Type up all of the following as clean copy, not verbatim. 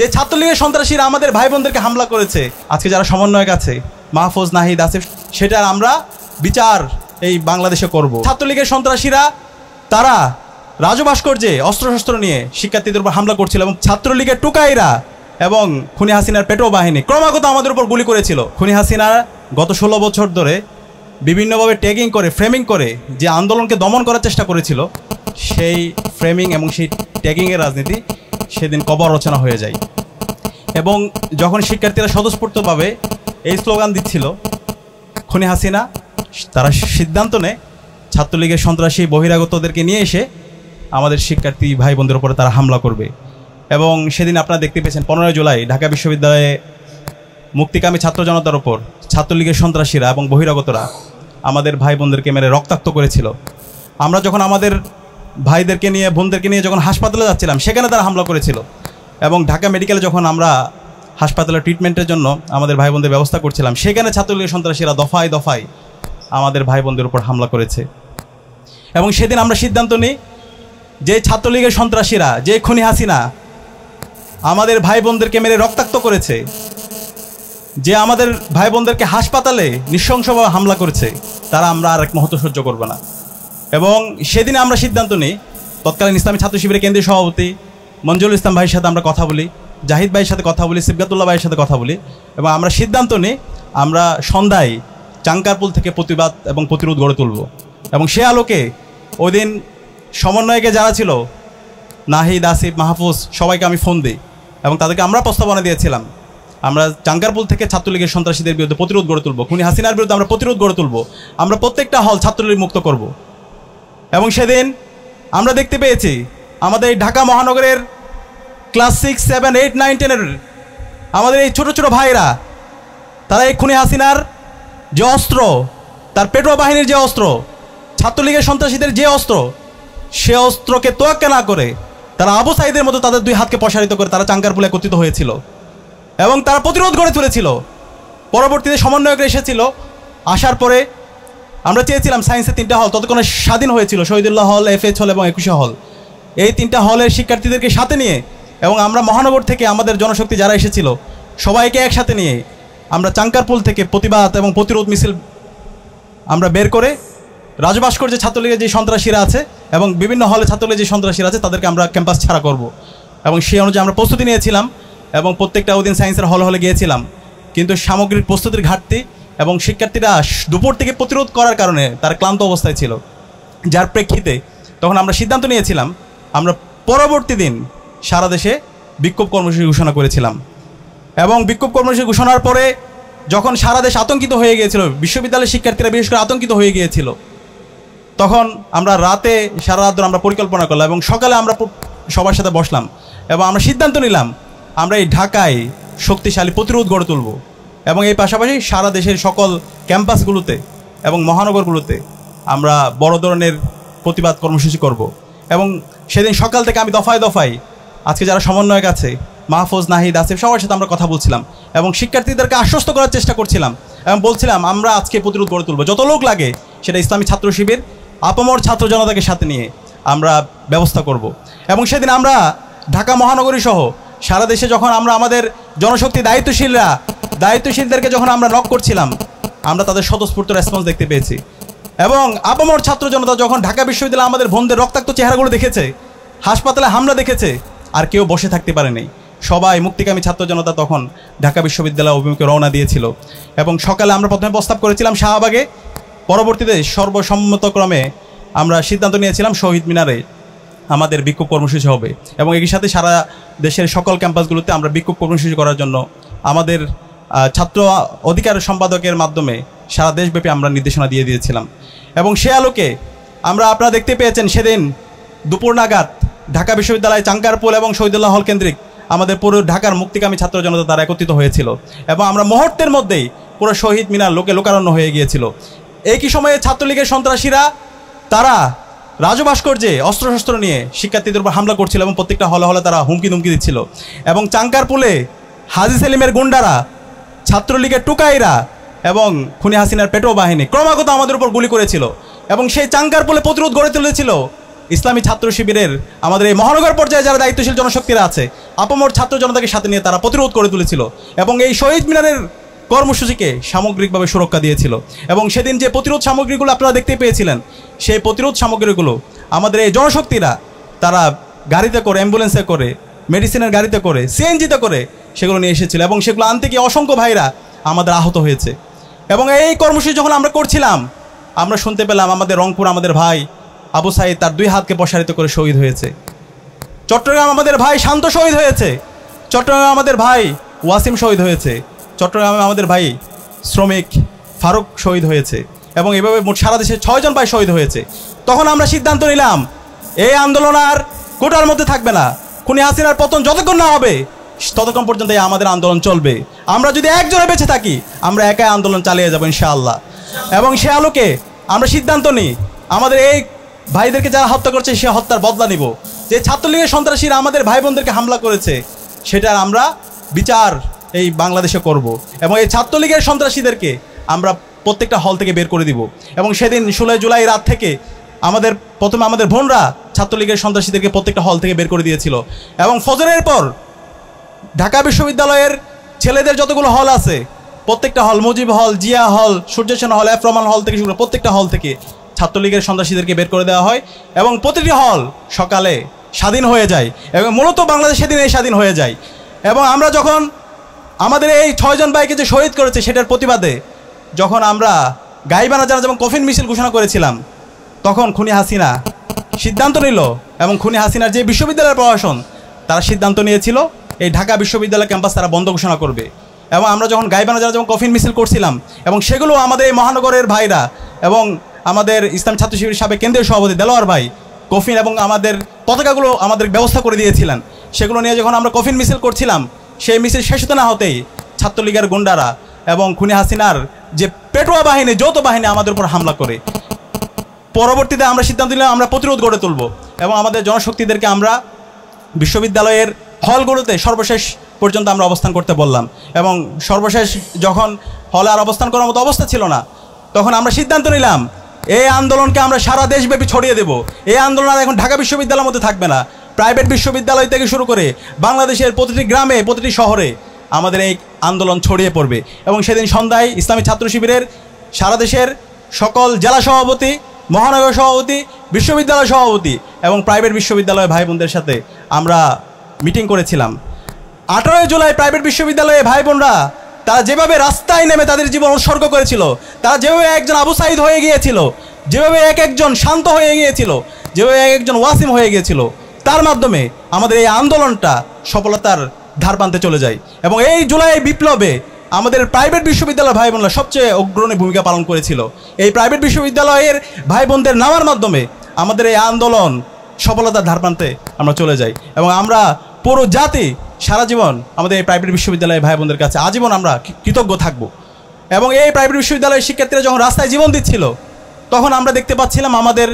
যে ছাত্রলীগের সন্ত্রাসীরা আমাদের ভাই বোনদেরকে হামলা করেছে, আজকে যারা সমন্বয়ক আছে মাহফুজ, নাহিদ, আসিফ, সেটার আমরা বিচার এই বাংলাদেশে করব। ছাত্রলীগের সন্ত্রাসীরা তারা রাজভাস্কর্যে অস্ত্রশস্ত্র নিয়ে শিক্ষার্থীদের উপর হামলা করছিল এবং ছাত্রলীগের টুকাইরা এবং খুনি হাসিনার পেটো বাহিনী ক্রমাগত আমাদের উপর গুলি করেছিল। খুনি হাসিনা গত 16 বছর ধরে বিভিন্নভাবে ট্যাগিং করে, ফ্রেমিং করে যে আন্দোলনকে দমন করার চেষ্টা করেছিল, সেই ফ্রেমিং এবং সেই ট্যাগিংয়ের রাজনীতি সেদিন কবর রচনা হয়ে যায়। এবং যখন শিক্ষার্থীরা স্বতঃস্ফূর্তভাবে এই স্লোগান দিচ্ছিল খুনি হাসিনা, তারা সিদ্ধান্ত নেয় ছাত্রলীগের সন্ত্রাসী বহিরাগতদেরকে নিয়ে এসে আমাদের শিক্ষার্থী ভাই বোনদের উপরে তারা হামলা করবে। এবং সেদিন আপনারা দেখতে পেয়েছেন 15 জুলাই ঢাকা বিশ্ববিদ্যালয়ে মুক্তিকামী ছাত্র জনতার উপর ছাত্রলীগের সন্ত্রাসীরা এবং বহিরাগতরা আমাদের ভাই বোনদেরকে মেরে রক্তাক্ত করেছিল। আমরা যখন আমাদের ভাইদেরকে নিয়ে, বোনদেরকে নিয়ে যখন হাসপাতালে যাচ্ছিলাম, সেখানে তারা হামলা করেছিল। এবং ঢাকা মেডিকেলে যখন আমরা হাসপাতালে ট্রিটমেন্টের জন্য আমাদের ভাই বোনদের ব্যবস্থা করছিলাম, সেখানে ছাত্রলীগের সন্ত্রাসীরা দফায় দফায় আমাদের ভাই বোনদের উপর হামলা করেছে। এবং সেদিন আমরা সিদ্ধান্ত নিই যে ছাত্রলীগের সন্ত্রাসীরা, যে খুনি হাসিনা আমাদের ভাই বোনদেরকে মেরে রক্তাক্ত করেছে, যে আমাদের ভাই বোনদেরকে হাসপাতালে নৃশংসভাবে হামলা করেছে, তারা আমরা আর এক মুহূর্ত সহ্য করব না। এবং সেদিনে আমরা সিদ্ধান্ত নিই, তৎকালীন ইসলামী ছাত্র শিবিরের কেন্দ্রীয় সভাপতি মঞ্জুরুল ইসলাম ভাইয়ের সাথে আমরা কথা বলি, জাহিদ ভাইয়ের সাথে কথা বলি, সিবগাতুল্লাহ ভাইয়ের সাথে কথা বলি, এবং আমরা সিদ্ধান্ত নিই আমরা সন্ধ্যায় চাঙ্কারপুল থেকে প্রতিবাদ এবং প্রতিরোধ গড়ে তুলব। এবং সে আলোকে ওই দিন সমন্বয়কে যারা ছিল, নাহিদ, আসিফ, মাহফুজ, সবাইকে আমি ফোন দিই এবং তাদেরকে আমরা প্রস্তাবনা দিয়েছিলাম আমরা চাঙ্কারপুল থেকে ছাত্রলীগের সন্ত্রাসীদের বিরুদ্ধে প্রতিরোধ গড়ে তুলব, খুনি হাসিনার বিরুদ্ধে আমরা প্রতিরোধ গড়ে তুলব, আমরা প্রত্যেকটা হল ছাত্রলীগ মুক্ত করব। এবং সেদিন আমরা দেখতে পেয়েছি আমাদের ঢাকা মহানগরের ক্লাস 6, 7, 8, 9, 10-এর আমাদের এই ছোটো ছোটো ভাইরা, তারা এই খুনি হাসিনার যে অস্ত্র, তার পেটোয়া বাহিনীর যে অস্ত্র, ছাত্রলীগের সন্ত্রাসীদের যে অস্ত্র, সে অস্ত্রকে তোয়াক্কা না করে তারা আবু সাইদের মতো তাদের দুই হাতকে প্রসারিত করে তারা চাঙ্কারপুলে একত্রিত হয়েছিল এবং তারা প্রতিরোধ গড়ে তুলেছিল। পরবর্তীতে সমন্বয়করা এসেছিল, আসার পরে আমরা চেয়েছিলাম সায়েন্সের 3টা হল ততক্ষণে স্বাধীন হয়েছিল, শহীদুল্লাহ হল, FH হল এবং 21 হল। এই 3টা হলের শিক্ষার্থীদেরকে সাথে নিয়ে এবং আমরা মহানগর থেকে আমাদের জনশক্তি যারা এসেছিল সবাইকে একসাথে নিয়ে আমরা চাঙ্কারপুল থেকে প্রতিবাদ এবং প্রতিরোধ মিছিল আমরা বের করে রাজভাস্কর্যে ছাত্রলীগের যে সন্ত্রাসীরা আছে এবং বিভিন্ন হলে ছাত্রলীগের যে সন্ত্রাসীরা আছে তাদেরকে আমরা ক্যাম্পাস ছাড়া করব। এবং সেই অনুযায়ী আমরা প্রস্তুতি নিয়েছিলাম এবং প্রত্যেকটা ওদিন সায়েন্সের হলে গিয়েছিলাম। কিন্তু সামগ্রিক প্রস্তুতির ঘাটতি এবং শিক্ষার্থীরা দুপুর থেকে প্রতিরোধ করার কারণে তারা ক্লান্ত অবস্থায় ছিল, যার প্রেক্ষিতে তখন আমরা সিদ্ধান্ত নিয়েছিলাম আমরা পরবর্তী দিন সারা দেশে বিক্ষোভ কর্মসূচি ঘোষণা করেছিলাম। এবং বিক্ষোভ কর্মসূচি ঘোষণার পরে যখন সারা দেশ আতঙ্কিত হয়ে গিয়েছিল, বিশ্ববিদ্যালয়ের শিক্ষার্থীরা বিশেষ করে আতঙ্কিত হয়ে গিয়েছিল, তখন আমরা রাতে সারা রাত ধরে আমরা পরিকল্পনা করলাম এবং সকালে আমরা সবার সাথে বসলাম এবং আমরা সিদ্ধান্ত নিলাম আমরা এই ঢাকায় শক্তিশালী প্রতিরোধ গড়ে তুলব এবং এই পাশাপাশি সারা দেশের সকল ক্যাম্পাসগুলোতে এবং মহানগরগুলোতে আমরা বড় ধরনের প্রতিবাদ কর্মসূচি করব। এবং সেদিন সকাল থেকে আমি দফায় দফায় আজকে যারা সমন্বয়ক আছে, মাহফুজ, নাহিদ, আসিফ, সবার সাথে আমরা কথা বলছিলাম এবং শিক্ষার্থীদেরকে আশ্বস্ত করার চেষ্টা করছিলাম এবং বলছিলাম আমরা আজকে প্রতিরোধ গড়ে তুলব, যত লোক লাগে সেটা ইসলামী ছাত্র শিবির আপামর ছাত্র জনতাকে সাথে নিয়ে আমরা ব্যবস্থা করব। এবং সেদিন আমরা ঢাকা মহানগরী সহ সারা দেশে যখন আমরা আমাদের জনশক্তি দায়িত্বশীলদেরকে যখন আমরা নক করছিলাম, আমরা তাদের স্বতঃস্ফূর্ত রেসপন্স দেখতে পেয়েছি। এবং আপামর ছাত্র জনতা যখন ঢাকা বিশ্ববিদ্যালয়ে আমাদের বোনদের রক্তাক্ত চেহারাগুলো দেখেছে, হাসপাতালে হামলা দেখেছে, আর কেউ বসে থাকতে পারেনি। সবাই মুক্তিকামী ছাত্র জনতা তখন ঢাকা বিশ্ববিদ্যালয় অভিমুখে রওনা দিয়েছিল এবং সকালে আমরা প্রথমে প্রস্তাব করেছিলাম শাহবাগে, পরবর্তীতে সর্বসম্মতক্রমে আমরা সিদ্ধান্ত নিয়েছিলাম শহীদ মিনারে আমাদের বিক্ষোভ কর্মসূচি হবে। এবং এর সাথে সারা দেশের সকল ক্যাম্পাসগুলোতে আমরা বিক্ষোভ কর্মসূচি করার জন্য আমাদের ছাত্র অধিকার সম্পাদকের মাধ্যমে সারা দেশব্যাপী আমরা নির্দেশনা দিয়ে দিয়েছিলাম। এবং সে আলোকে আপনারা দেখতে পেয়েছেন সেদিন দুপুর নাগাদ ঢাকা বিশ্ববিদ্যালয় চাঙ্কারপুল এবং শহীদুল্লাহ হল কেন্দ্রিক আমাদের পুরো ঢাকার মুক্তিকামী ছাত্র জনতা তারা একত্রিত হয়েছিল এবং আমরা মুহূর্তের মধ্যেই পুরো শহীদ মিনার লোকারণ্য হয়ে গিয়েছিল। একই সময়ে ছাত্রলীগের সন্ত্রাসীরা তারা রাজভাস্কর্যে অস্ত্রশস্ত্র নিয়ে শিক্ষার্থীদের উপর হামলা করছিল এবং প্রত্যেকটা হলে হলে তারা হুমকি দিচ্ছিল। এবং চাঙ্কারপুলে হাজী সেলিমের গুন্ডারা, ছাত্রলীগের টুকাইরা এবং খুনি হাসিনার পেটো বাহিনী ক্রমাগত আমাদের উপর গুলি করেছিল এবং সেই চাঙ্কারপুলে প্রতিরোধ গড়ে তুলেছিল ইসলামী ছাত্র শিবিরের আমাদের এই মহানগর পর্যায়ে যারা দায়িত্বশীল জনশক্তিরা আছে, আপামর ছাত্র জনতাকে সাথে নিয়ে তারা প্রতিরোধ করে তুলেছিল এবং এই শহীদ মিনারের কর্মসূচিকে সামগ্রিকভাবে সুরক্ষা দিয়েছিল। এবং সেদিন যে প্রতিরোধ সামগ্রীগুলো আপনারা দেখতে পেয়েছিলেন, সেই প্রতিরোধ সামগ্রীগুলো আমাদের এই জনশক্তিরা তারা গাড়িতে করে, অ্যাম্বুলেন্সে করে, মেডিসিনের গাড়িতে করে, সিএনজিতে করে সেগুলো নিয়ে এসেছিল এবং সেগুলো আনতে গিয়ে অসংখ্য ভাইরা আমাদের আহত হয়েছে। এবং এই কর্মসূচি যখন আমরা করছিলাম, আমরা শুনতে পেলাম আমাদের রংপুর আমাদের ভাই আবু সাইদ তার 2 হাতকে প্রসারিত করে শহীদ হয়েছে। চট্টগ্রাম আমাদের ভাই শান্ত শহীদ হয়েছে। চট্টগ্রামে আমাদের ভাই ওয়াসিম শহীদ হয়েছে। চট্টগ্রামে আমাদের ভাই শ্রমিক ফারুক শহীদ হয়েছে। এবং এভাবে মোট সারা দেশে 6 জন ভাই শহীদ হয়েছে। তখন আমরা সিদ্ধান্ত নিলাম এই আন্দোলন আর কোটার মধ্যে থাকবে না। খুনি হাসিনার পতন যতক্ষণ না হবে ততক্ষণ পর্যন্ত এই আমাদের আন্দোলন চলবে। আমরা যদি একজনে বেঁচে থাকি, আমরা একাই আন্দোলন চালিয়ে যাবো ইনশাআল্লাহ। এবং সে আলোকে আমরা সিদ্ধান্ত নিই আমাদের এই ভাইদেরকে যারা হত্যা করছে সে হত্যার বদলা নিব। যে ছাত্রলীগের সন্ত্রাসীরা আমাদের ভাই বোনদেরকে হামলা করেছে সেটার আমরা বিচার এই বাংলাদেশে করব। এবং এই ছাত্রলীগের সন্ত্রাসীদেরকে আমরা প্রত্যেকটা হল থেকে বের করে দিব। এবং সেদিন 16 জুলাই রাত থেকে প্রথমে আমাদের বোনরা ছাত্রলীগের সন্ত্রাসীদেরকে প্রত্যেকটা হল থেকে বের করে দিয়েছিল। এবং ফজরের পর ঢাকা বিশ্ববিদ্যালয়ের ছেলেদের যতগুলো হল আছে, প্রত্যেকটা হল, মুজিব হল, জিয়া হল, সূর্যসেন হল, এফ রহমান হল থেকে শুরু করে প্রত্যেকটা হল থেকে ছাত্রলীগের সন্ত্রাসীদেরকে বের করে দেওয়া হয়। এবং প্রতিটি হল সকালে স্বাধীন হয়ে যায় এবং মূলত বাংলাদেশ সেদিন এই স্বাধীন হয়ে যায়। এবং আমরা যখন আমাদের এই 6 জন ভাইকে যে শহীদ করেছে সেটার প্রতিবাদে যখন আমরা গাইবানা জানাজা এবং কফিন মিছিল ঘোষণা করেছিলাম, তখন খুনি হাসিনা সিদ্ধান্ত নিল এবং খুনি হাসিনার যে বিশ্ববিদ্যালয়ের প্রশাসন তারা সিদ্ধান্ত নিয়েছিল এই ঢাকা বিশ্ববিদ্যালয় ক্যাম্পাস তারা বন্ধ ঘোষণা করবে। এবং আমরা যখন গাইবানা জানাজা এবং কফিন মিছিল করছিলাম এবং সেগুলো আমাদের এই মহানগরের ভাইরা এবং আমাদের ইসলাম ছাত্র শিবিরের সাবেক কেন্দ্রীয় সভাপতি দেলোয়ার ভাই কফিন এবং আমাদের পতাকাগুলো আমাদের ব্যবস্থা করে দিয়েছিলেন। সেগুলো নিয়ে যখন আমরা কফিন মিছিল করছিলাম, সেই মিছিল শেষ হতে না হতেই ছাত্রলীগের গুন্ডারা এবং খুনি হাসিনার যে পেটোয়া বাহিনী, যৌথ বাহিনী আমাদের উপর হামলা করে। পরবর্তীতে আমরা সিদ্ধান্ত নিলাম আমরা প্রতিরোধ গড়ে তুলব এবং আমাদের জনশক্তিদেরকে আমরা বিশ্ববিদ্যালয়ের হলগুলোতে সর্বশেষ পর্যন্ত আমরা অবস্থান করতে বললাম। এবং সর্বশেষ যখন হলে আর অবস্থান করার মতো অবস্থা ছিল না, তখন আমরা সিদ্ধান্ত নিলাম এই আন্দোলনকে আমরা সারা দেশব্যাপী ছড়িয়ে দেব। এই আন্দোলন আর এখন ঢাকা বিশ্ববিদ্যালয়ের মধ্যে থাকবে না, প্রাইভেট বিশ্ববিদ্যালয় থেকে শুরু করে বাংলাদেশের প্রতিটি গ্রামে, প্রতিটি শহরে আমাদের এই আন্দোলন ছড়িয়ে পড়বে। এবং সেদিন সন্ধ্যায় ইসলামী ছাত্র শিবিরের সারা দেশের সকল জেলা সভাপতি, মহানগর সভাপতি, বিশ্ববিদ্যালয় সভাপতি এবং প্রাইভেট বিশ্ববিদ্যালয়ের ভাই বোনদের সাথে আমরা মিটিং করেছিলাম। 18 জুলাই প্রাইভেট বিশ্ববিদ্যালয়ে ভাই বোনরা তারা যেভাবে রাস্তায় নেমে তাদের জীবন উৎসর্গ করেছিল, তারা যেভাবে একজন আবু সাইদ হয়ে গিয়েছিল, যেভাবে একজন শান্ত হয়ে গিয়েছিল, যেভাবে একজন ওয়াসিম হয়ে গিয়েছিল, তার মাধ্যমে আমাদের এই আন্দোলনটা সফলতার ধার বাঁধতে চলে যায়। এবং এই জুলাই বিপ্লবে আমাদের প্রাইভেট বিশ্ববিদ্যালয়ের ভাই বোনরা সবচেয়ে অগ্রণী ভূমিকা পালন করেছিল। এই প্রাইভেট বিশ্ববিদ্যালয়ের ভাই বোনদের নামার মাধ্যমে আমাদের এই আন্দোলন সফলতার ধার প্রান্তে আমরা চলে যাই। এবং আমরা পুরো জাতি সারা জীবন আমাদের এই প্রাইভেট বিশ্ববিদ্যালয়ের ভাই বোনদের কাছে আজীবন আমরা কৃতজ্ঞ থাকব। এবং এই প্রাইভেট বিশ্ববিদ্যালয়ের শিক্ষার্থীরা যখন রাস্তায় জীবন দিচ্ছিল, তখন আমরা দেখতে পাচ্ছিলাম আমাদের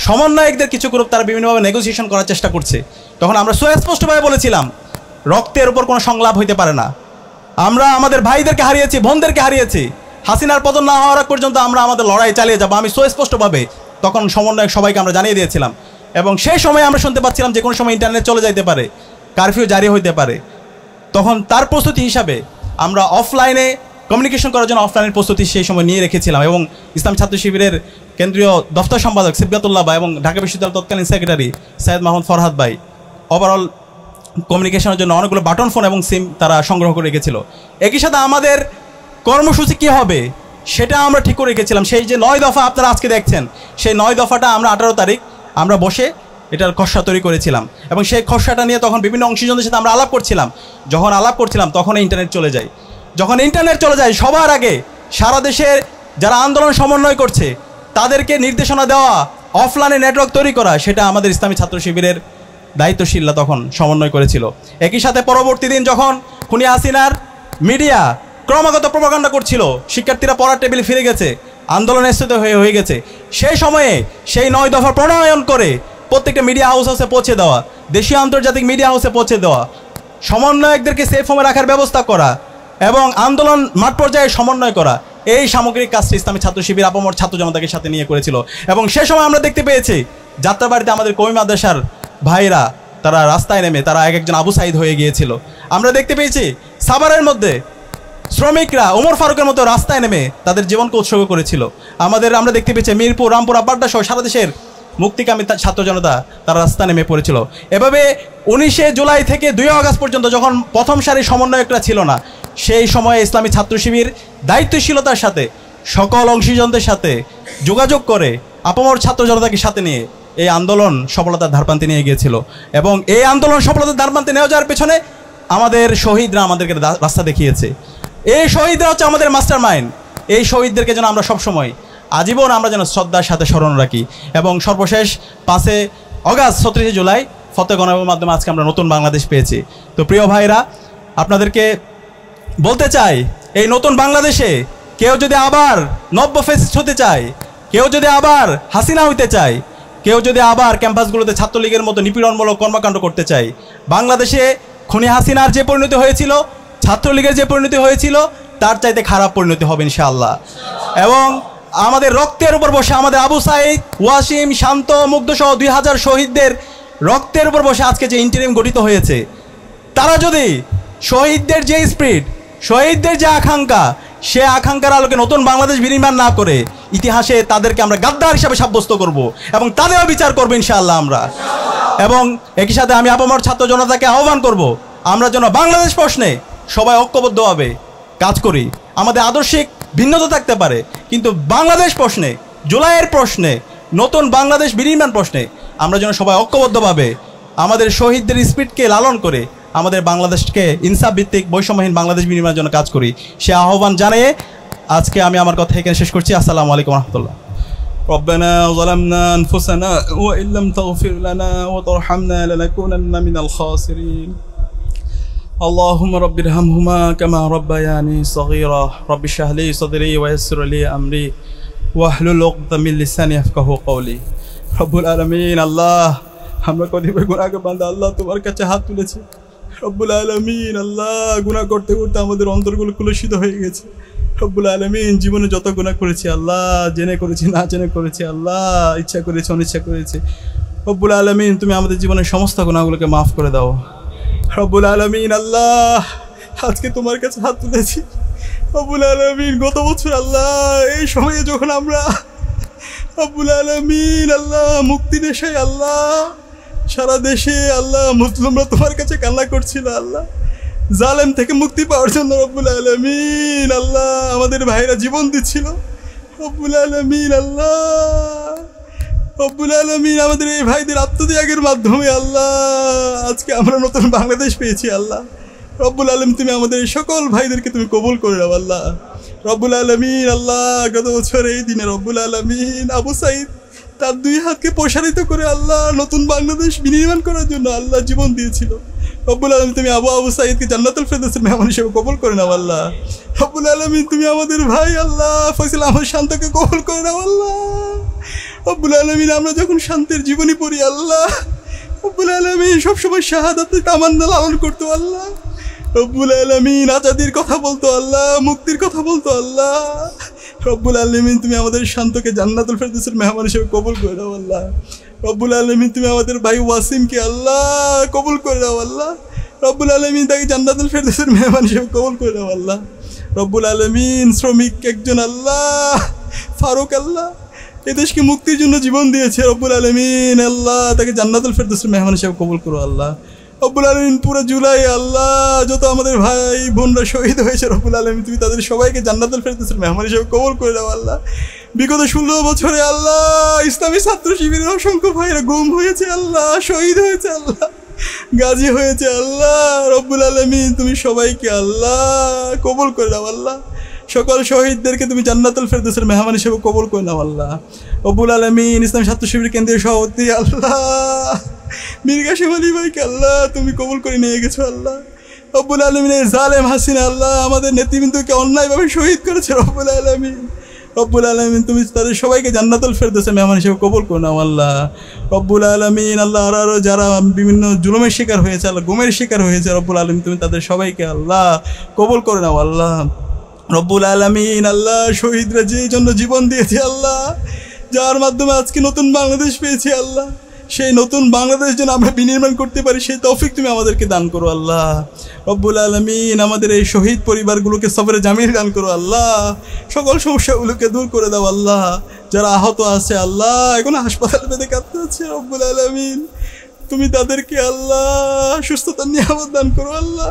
সমন্বয়কদের কিছু গ্রুপ তারা বিভিন্নভাবে নেগোসিয়েশন করার চেষ্টা করছে। তখন আমরা সুস্পষ্টভাবে বলেছিলাম রক্তের উপর কোনো সংলাপ হইতে পারে না। আমরা আমাদের ভাইদেরকে হারিয়েছি, বোনদেরকে হারিয়েছি, হাসিনার পতন না হওয়ার আগ পর্যন্ত আমরা আমাদের লড়াই চালিয়ে যাব। আমি সুস্পষ্টভাবে তখন সমন্বয়ক সবাইকে আমরা জানিয়ে দিয়েছিলাম। এবং সেই সময় আমরা শুনতে পাচ্ছিলাম যে কোনো সময় ইন্টারনেট চলে যাইতে পারে, কারফিউ জারি হইতে পারে। তখন তার প্রস্তুতি হিসাবে আমরা অফলাইনে কমিউনিকেশন করার জন্য অফলাইনের প্রস্তুতি সেই সময় নিয়ে রেখেছিলাম। এবং ইসলাম ছাত্র শিবিরের কেন্দ্রীয় দফতর সম্পাদক সিবগাতুল্লাহ ভাই এবং ঢাকা বিশ্ববিদ্যালয়ের তৎকালীন সেক্রেটারি সৈয়দ মাহমুদ ফরহাদ ভাই ওভারঅল কমিউনিকেশনের জন্য অনেকগুলো বাটন ফোন এবং সিম তারা সংগ্রহ করে রেখেছিল। একই সাথে আমাদের কর্মসূচি কী হবে সেটা আমরা ঠিক করে রেখেছিলাম। সেই যে 9 দফা আপনারা আজকে দেখছেন, সেই 9 দফাটা আমরা 18 তারিখ আমরা বসে এটার খসড়া তৈরি করেছিলাম। এবং সেই খসড়াটা নিয়ে তখন বিভিন্ন অংশীজনদের সাথে আমরা আলাপ করছিলাম। যখন আলাপ করছিলাম তখন ইন্টারনেট চলে যায়। যখন ইন্টারনেট চলে যায়, সবার আগে সারা দেশের যারা আন্দোলন সমন্বয় করছে তাদেরকে নির্দেশনা দেওয়া, অফলাইনে নেটওয়ার্ক তৈরি করা, সেটা আমাদের ইসলামী ছাত্র শিবিরের দায়িত্বশীলরা তখন সমন্বয় করেছিল। একই সাথে পরবর্তী দিন যখন খুনি হাসিনার মিডিয়া ক্রমাগত প্রপাগান্ডা করছিল শিক্ষার্থীরা পড়ার টেবিলে ফিরে গেছে, আন্দোলনের স্থিত হয়ে গেছে, সেই সময়ে সেই 9 দফা প্রণয়ন করে প্রত্যেকটা মিডিয়া হাউসে পৌঁছে দেওয়া, দেশীয় আন্তর্জাতিক মিডিয়া হাউসে পৌঁছে দেওয়া, সমন্বয়কদেরকে সেফ হোমে রাখার ব্যবস্থা করা এবং আন্দোলন মাঠ পর্যায়ে সমন্বয় করা, এই সামগ্রিক কাজটি ইসলামী ছাত্র শিবির আপামর ছাত্র জনতাকে সাথে নিয়ে করেছিল। এবং সে সময় আমরা দেখতে পেয়েছি যাত্রাবাড়িতে আমাদের কওমি মাদ্রাসার ভাইরা তারা রাস্তায় নেমে তারা এক একজন আবু সাইদ হয়ে গিয়েছিল। আমরা দেখতে পেয়েছি সাভারের মধ্যে শ্রমিকরা ওমর ফারুকের মতো রাস্তায় নেমে তাদের জীবনকে উৎসর্গ করেছিল। আমরা দেখতে পেয়েছি মিরপুর, রামপুর, আব্বাড্ডা সহ সারা দেশের মুক্তিকামী ছাত্র জনতা তারা রাস্তা নেমে পড়েছিল। এভাবে 19শে জুলাই থেকে 2 আগস্ট পর্যন্ত যখন প্রথম সারির সমন্বয়করা ছিল না, সেই সময়ে ইসলামী ছাত্র শিবির দায়িত্বশীলতার সাথে সকল অংশীজনদের সাথে যোগাযোগ করে আপামর ছাত্র জনতাকে সাথে নিয়ে এই আন্দোলন সফলতার ধারপ্রান্তে নিয়ে গিয়েছিল। এবং এই আন্দোলন সফলতার ধারপ্রান্তে নিয়ে যাওয়ার পেছনে আমাদের শহীদরা আমাদেরকে রাস্তা দেখিয়েছে। এই শহীদরা হচ্ছে আমাদের মাস্টার মাইন্ড। এই শহীদদেরকে যেন আমরা সবসময় আজীবন আমরা যেন শ্রদ্ধার সাথে স্মরণ রাখি। এবং সর্বশেষ 5 আগস্ট 36 জুলাই ফতেহ গণভবনের মাধ্যমে আজকে আমরা নতুন বাংলাদেশ পেয়েছি। তো প্রিয় ভাইরা, আপনাদেরকে বলতে চাই, এই নতুন বাংলাদেশে কেউ যদি আবার নব্য ফ্যাসিস্ট হতে চায়, কেউ যদি আবার হাসিনা হইতে চায়, কেউ যদি আবার ক্যাম্পাসগুলোতে ছাত্রলীগের মতো নিপীড়নমূলক কর্মকাণ্ড করতে চায়, বাংলাদেশে খুনি হাসিনার যে পরিণতি হয়েছিল, ছাত্রলীগের যে পরিণতি হয়েছিল, তার চাইতে খারাপ পরিণতি হবে ইনশাআল্লাহ। এবং আমাদের রক্তের উপর বসে আমাদের আবু সাইদ, ওয়াসিম, শান্ত, মুগ্ধ সহ 2000 শহীদদের রক্তের উপর বসে আজকে যে ইন্টারিম গঠিত হয়েছে, তারা যদি শহীদদের যে স্পিরিট, শহীদদের যে আকাঙ্ক্ষা, সে আকাঙ্ক্ষার আলোকে নতুন বাংলাদেশ বিনির্মাণ না করে ইতিহাসে তাদেরকে আমরা গাদ্দার হিসাবে সাব্যস্ত করব এবং তাদেরও বিচার করবো ইনশাআল্লাহ আমরা। এবং একই সাথে আমি আপামর ছাত্র জনতাকে আহ্বান করব, আমরা যেন বাংলাদেশ প্রশ্নে সবাই ঐক্যবদ্ধভাবে কাজ করি। আমাদের আদর্শিক ভিন্নতা থাকতে পারে, কিন্তু বাংলাদেশ প্রশ্নে, জুলাইয়ের প্রশ্নে, নতুন বাংলাদেশ বিনির্মাণ প্রশ্নে আমরা যেন সবাই ঐক্যবদ্ধভাবে আমাদের শহীদদের স্পিরিটকে লালন করে আমাদের বাংলাদেশকে ইনসাফ ভিত্তিক বৈষম্যহীন বাংলাদেশ বিনির্মাণের জন্য কাজ করি, সে আহ্বান জানিয়ে আজকে আমি আমার কথা এখানে শেষ করছি। আসসালামু আলাইকুম রহমতুল্লাহ। ربنا ظلمنا أنفسنا وإن لم تغفر لنا وترحمنا لنكونن من الخاسرين اللهم رب ارحمهما كما ربياني صغيرا رب اشرح لي صدري ويسر لي أمري واحلل عقدة من لساني يفقهوا قولي রব্বুল আলামিন। আল্লাহ, আমরা কতিপয় গুনাহগার বান্দা আল্লাহ তোমার কাছে হাত তুলেছি। রব্বুল আলামিন, আল্লাহ গুনাহ করতে করতে আমাদের অন্তরগুলো কলুষিত হয়ে গেছে। রব্বুল আলামিন, জীবনে যত গুনাহ করেছি আল্লাহ, জেনে করেছি না জেনে করেছি আল্লাহ, ইচ্ছা করেছি অনিচ্ছা করেছি, রব্বুল আলামিন তুমি আমাদের জীবনের সমস্ত গুনাহগুলোকে মাফ করে দাও। রব্বুল আলামিন, আল্লাহ আজকে তোমার কাছে হাত তুলেছি। রব্বুল আলামিন, গত বছর আল্লাহ এই সময়ে যখন আমরা রব্বুল আলামিন আল্লাহ মুক্তি দেশে আল্লাহ সারা দেশে আল্লাহ মুসলিমরা তোমার কাছে কান্না করছিল আল্লাহ জালেম থেকে মুক্তি পাওয়ার জন্য। রব্বুল আলামিন আল্লাহ আমাদের ভাইরা জীবন দিচ্ছিল। রব্বুল আলামিন আল্লাহ, রব্বুল আলামিন আমাদের এই ভাইদের আত্মত্যাগের মাধ্যমে আল্লাহ আজকে আমরা নতুন বাংলাদেশ পেয়েছি আল্লাহ। রব্বুল আলামিন তুমি আমাদের এই সকল ভাইদেরকে তুমি কবুল করে দাও আল্লাহ। রব্বুল আলামিন আল্লাহ, গত বছর এই দিনে রব্বুল আলামিন আবু সাইদ তার 2 হাতকে প্রসারিত করে আল্লাহ নতুন বাংলাদেশ বিনির্মাণ করার জন্য আল্লাহ জীবন দিয়েছিল। রব্বুল আলামিন তুমি আবু সাইদকে জান্নাতুল ফেরদৌসের মেহমান হিসেবে কবুল করে নাও আল্লাহ। রব্বুল আলামিন তুমি আমাদের ভাই আল্লাহ ফয়সাল আহমদ শান্তকে কবুল করে নাও আল্লাহ। রব্বুল আলামিন, আমরা যখন শান্তির জীবনী পড়ি আল্লাহ, রব্বুল আলামিন সবসময় শাহাদাতের তামান্না লালন করতো আল্লাহ। রব্বুল আলামিন আজাদির কথা বলতো আল্লাহ, মুক্তির কথা বলতো আল্লাহ। রব্বুল আলামিন তুমি আমাদের শান্তকে জান্নাতুল ফেরদৌসের মেহমান হিসেবে কবুল করে দাও আল্লাহ। রব্বুল আলামিন তুমি আমাদের ভাই ওয়াসিমকে আল্লাহ কবুল করে দাও আল্লাহ। রব্বুল আলামিন তাকে জান্নাতুল ফেরদৌসের মেহমান হিসেবে কবুল করে দাও আল্লাহ। রব্বুল আলামিন শ্রমিক একজন আল্লাহ ফারুক আল্লাহ এই দেশকে মুক্তির জন্য জীবন দিয়েছে। রব্বুল আলামিন আল্লাহ তাকে জান্নাতুল ফেরদৌসের মেহমান হিসেবে কবুল করো আল্লাহ। রব্বুল আলামিন পুরো জুলাই আল্লাহ যত আমাদের ভাই বোনরা শহীদ হয়েছে রব্বুল আলামিন তুমি তাদের সবাইকে জান্নাতুল ফেরদৌসের মেহমান হিসেবে কবুল করে দাও আল্লাহ। বিগত 16 বছরে আল্লাহ ইসলামী ছাত্র শিবিরের অসংখ্য ভাইরা গুম হয়েছে আল্লাহ, শহীদ হয়েছে আল্লাহ, গাজী হয়েছে আল্লাহ। রব্বুল আলামিন তুমি সবাইকে আল্লাহ কবুল করে দাও আল্লাহ। সকল শহীদদেরকে তুমি জান্নাতুল ফেরদৌসের মেহমান হিসেবে কবুল করে নাও আল্লাহ। রব্বুল আলামিন ইসলামী ছাত্র শিবির কেন্দ্রীয় সভাপতি আল্লাহ মীর কাসেম আলী ভাইকে আল্লাহ তুমি কবুল করে নিয়ে গেছো আল্লাহ। রব্বুল আলামিন এই জালেম হাসিনা আল্লাহ আমাদের নেতৃবৃন্দকে অন্যায়ভাবে শহীদ করেছে রব্বুল আলামিন। রব্বুল আলামিন তুমি তাদের সবাইকে জান্নাতুল ফেরদৌসের মেহমান হিসেবে কবুল করে নাও আল্লাহ। রব্বুল আলামিন আল্লাহ আরও যারা বিভিন্ন জুলুমের শিকার হয়েছে আল্লাহ, গুমের শিকার হয়েছে রব্বুল আলামিন তুমি তাদের সবাইকে আল্লাহ কবুল করে নাও আল্লাহ। রব্বুল আলামিন আল্লাহ, শহীদরা যে জন্য জীবন দিয়েছে আল্লাহ, যার মাধ্যমে আজকে নতুন বাংলাদেশ পেয়েছি আল্লাহ, সেই নতুন বাংলাদেশ যেন আমরা বিনির্মাণ করতে পারি সেই তৌফিক তুমি আমাদেরকে দান করো আল্লাহ। রব্বুল আলামিন আমাদের এই শহীদ পরিবারগুলোকে সবরে জামিল দান করো আল্লাহ, সকল সমস্যাগুলোকে দূর করে দাও আল্লাহ। যারা আহত আছে আল্লাহ, এখন হাসপাতালে বেঁধে কাঁদতে আছে, রব্বুল আলামিন তুমি তাদেরকে আল্লাহ সুস্থতার নিয়ামত দান করো আল্লাহ।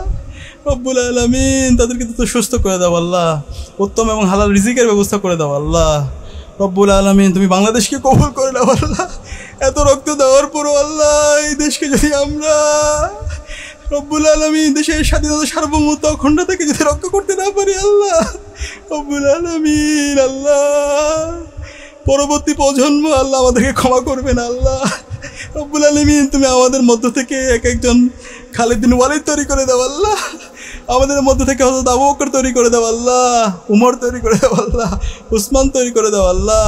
রব্বুল আলামিন তাদেরকে তো সুস্থ করে দাও আল্লাহ, উত্তম এবং হালাল রিজিকের ব্যবস্থা করে দাও আল্লাহ। রব্বুল আলামিন তুমি বাংলাদেশকে কবুল করে নাও আল্লাহ। এত রক্ত দেওয়ার পরও আল্লাহ এই দেশকে যদি আমরা রব্বুল আলামিন দেশের স্বাধীনতা সার্বভৌমত্ব অখণ্ডতাকে যদি রক্ষা করতে না পারি আল্লাহ, রব্বুল আলামিন আল্লাহ পরবর্তী প্রজন্ম আল্লাহ আমাদেরকে ক্ষমা করবেন আল্লাহ। রব্বুল আলামিন তুমি আমাদের মধ্য থেকে এক একজন খালিদ বিন ওয়ালিদ তৈরি করে দাও আল্লাহ, আমাদের মধ্যে থেকে হযরত আবু বকর তৈরি করে দাও আল্লাহ, উমর তৈরি করে দাও আল্লাহ, উসমান তৈরি করে দাও আল্লাহ,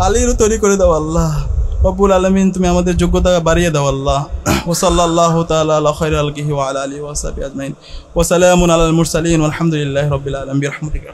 আলীরও তৈরি করে দাও আল্লাহ। রব্বুল আলামিন তুমি আমাদের যোগ্যতা বাড়িয়ে দাও আল্লাহ। ওয়া সাল্লাল্লাহু তাআলা আলা খায়রিল খালকিহি ওয়া আলা আলিহি ওয়া সাহবিহি আজমাইন ওয়া সালামুন আলাল মুরসালিন ওয়া আলহামদুলিল্লাহি রাব্বিল আলামিন বিরহমাতিকা।